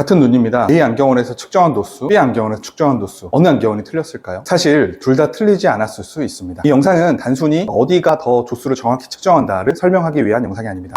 같은 눈입니다. A 안경원에서 측정한 도수, B 안경원에서 측정한 도수, 어느 안경원이 틀렸을까요? 사실 둘 다 틀리지 않았을 수 있습니다. 이 영상은 단순히 어디가 더 도수를 정확히 측정한다를 설명하기 위한 영상이 아닙니다.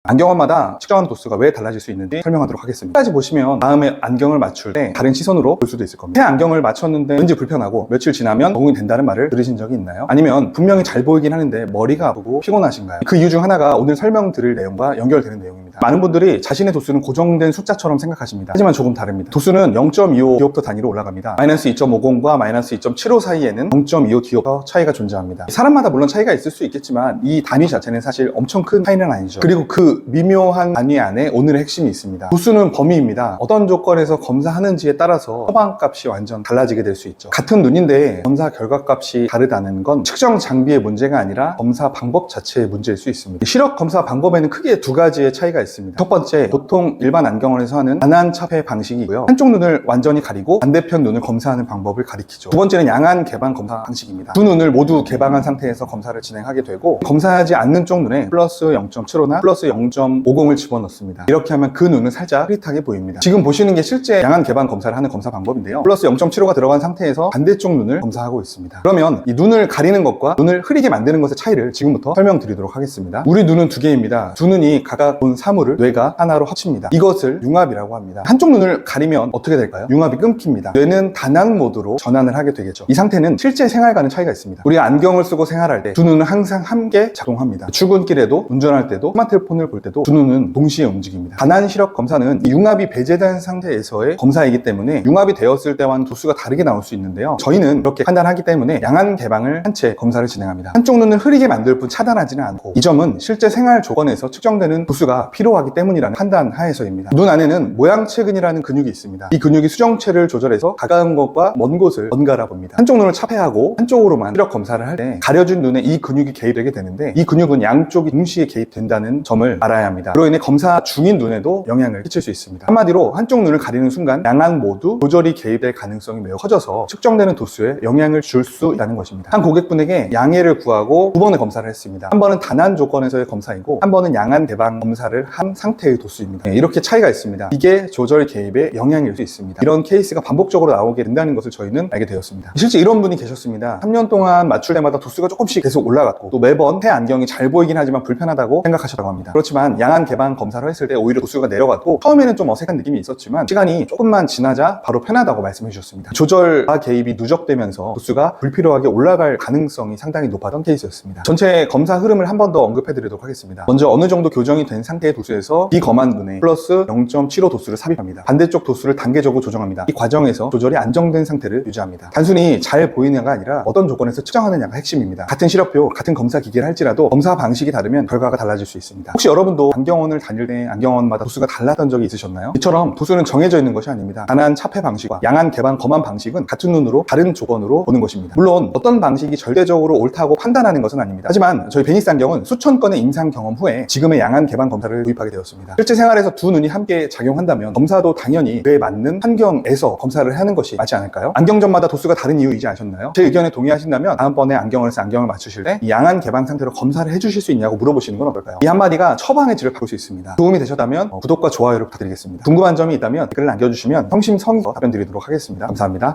안경원마다 측정하는 도수가 왜 달라질 수 있는지 설명하도록 하겠습니다. 끝까지 보시면 다음에 안경을 맞출 때 다른 시선으로 볼 수도 있을 겁니다. 새 안경을 맞췄는데 왠지 불편하고 며칠 지나면 적응이 된다는 말을 들으신 적이 있나요? 아니면 분명히 잘 보이긴 하는데 머리가 아프고 피곤하신가요? 그 이유 중 하나가 오늘 설명드릴 내용과 연결되는 내용입니다. 많은 분들이 자신의 도수는 고정된 숫자처럼 생각하십니다. 하지만 조금 다릅니다. 도수는 0.25 디옵터 단위로 올라갑니다. 마이너스 2.50과 마이너스 2.75 사이에는 0.25 디옵터 차이가 존재합니다. 사람마다 물론 차이가 있을 수 있겠지만 이 단위 자체는 사실 엄청 큰 차이는 아니죠. 그리고 그 미묘한 단위 안에 오늘의 핵심이 있습니다. 도수는 범위입니다. 어떤 조건에서 검사하는지에 따라서 처방값이 완전 달라지게 될 수 있죠. 같은 눈인데 검사 결과값이 다르다는 건 측정 장비의 문제가 아니라 검사 방법 자체의 문제일 수 있습니다. 시력 검사 방법에는 크게 두 가지의 차이가 있습니다. 첫 번째, 보통 일반 안경원에서 하는 단안 차폐 방식이고요. 한쪽 눈을 완전히 가리고 반대편 눈을 검사하는 방법을 가리키죠. 두 번째는 양안 개방 검사 방식입니다. 두 눈을 모두 개방한 상태에서 검사를 진행하게 되고 검사하지 않는 쪽 눈에 플러스 0.75나 플러스 0.50을 집어넣습니다. 이렇게 하면 그 눈은 살짝 흐릿하게 보입니다. 지금 보시는 게 실제 양안 개방 검사를 하는 검사 방법인데요. 플러스 0.75가 들어간 상태에서 반대쪽 눈을 검사하고 있습니다. 그러면 이 눈을 가리는 것과 눈을 흐리게 만드는 것의 차이를 지금부터 설명드리도록 하겠습니다. 우리 눈은 두 개입니다. 두 눈이 각각 본 사물을 뇌가 하나로 합칩니다. 이것을 융합이라고 합니다. 한쪽 눈을 가리면 어떻게 될까요? 융합이 끊깁니다. 뇌는 단안 모드로 전환을 하게 되겠죠. 이 상태는 실제 생활과는 차이가 있습니다. 우리가 안경을 쓰고 생활할 때 두 눈은 항상 함께 작동합니다. 출근길에도 운전할 때도 스마트폰을 볼 때도 두 눈은 동시에 움직입니다. 단안 시력 검사는 융합이 배제된 상태에서의 검사이기 때문에 융합이 되었을 때와는 도수가 다르게 나올 수 있는데요. 저희는 이렇게 판단하기 때문에 양안 개방을 한 채 검사를 진행합니다. 한쪽 눈을 흐리게 만들 뿐 차단하지는 않고 이 점은 실제 생활 조건에서 측정되는 도수가 필요하기 때문이라는 판단 하에서입니다. 눈 안에는 모양체근이라는 근육이 있습니다. 이 근육이 수정체를 조절해서 가까운 것과 먼 곳을 번갈아 봅니다. 한쪽 눈을 차폐하고 한쪽으로만 시력 검사를 할 때 가려진 눈에 이 근육이 개입되게 되는데 이 근육은 양쪽이 동시에 개입된다는 점을 알아야 합니다. 그로 인해 검사 중인 눈에도 영향을 끼칠 수 있습니다. 한마디로 한쪽 눈을 가리는 순간 양안 모두 조절이 개입될 가능성이 매우 커져서 측정되는 도수에 영향을 줄 수 있다는 것입니다. 한 고객분에게 양해를 구하고 두 번의 검사를 했습니다. 한 번은 단안 조건에서의 검사이고 한 번은 양안 개방 검사를 한 상태의 도수입니다. 이렇게 차이가 있습니다. 이게 조절 개입의 영향일 수 있습니다. 이런 케이스가 반복적으로 나오게 된다는 것을 저희는 알게 되었습니다. 실제 이런 분이 계셨습니다. 3년 동안 맞출 때마다 도수가 조금씩 계속 올라갔고 또 매번 새 안경이 잘 보이긴 하지만 불편하다고 생각하셨다고 합니다. 그렇지만 양안 개방 검사를 했을 때 오히려 도수가 내려갔고 처음에는 좀 어색한 느낌이 있었지만 시간이 조금만 지나자 바로 편하다고 말씀해 주셨습니다. 조절과 개입이 누적되면서 도수가 불필요하게 올라갈 가능성이 상당히 높았던 케이스였습니다. 전체 검사 흐름을 한 번 더 언급해 드리도록 하겠습니다. 먼저 어느 정도 교정이 된 상태의 도수에서 비검한 눈에 플러스 0.75 도수를 삽입합니다. 반대쪽 도수를 단계적으로 조정합니다. 이 과정에서 조절이 안정된 상태를 유지합니다. 단순히 잘 보이느냐가 아니라 어떤 조건에서 측정하느냐가 핵심입니다. 같은 시력표, 같은 검사 기계를 할지라도 검사 방식이 다르면 결과가 달라질 수 있습니다. 혹시 여러분도 안경원을 다닐 때 안경원마다 도수가 달랐던 적이 있으셨나요? 이처럼 도수는 정해져 있는 것이 아닙니다. 단안 차폐 방식과 양안 개방 검안 방식은 같은 눈으로 다른 조건으로 보는 것입니다. 물론 어떤 방식이 절대적으로 옳다고 판단하는 것은 아닙니다. 하지만 저희 베니스 안경은 수천 건의 임상 경험 후에 지금의 양안 개방 검사를 도입하게 되었습니다. 실제 생활에서 두 눈이 함께 작용한다면 검사도 당연히 그에 맞는 환경에서 검사를 하는 것이 맞지 않을까요? 안경점마다 도수가 다른 이유이지 않으셨나요? 제 의견에 동의하신다면 다음번에 안경원에서 안경을 맞추실 때 이 양안 개방 상태로 검사를 해주실 수 있냐고 물어보시는 건 어떨까요? 이 한마디가 처방의 질을 바꿀 수 있습니다. 도움이 되셨다면 구독과 좋아요를 부탁드리겠습니다. 궁금한 점이 있다면 댓글을 남겨주시면 성심성의껏 답변 드리도록 하겠습니다. 감사합니다.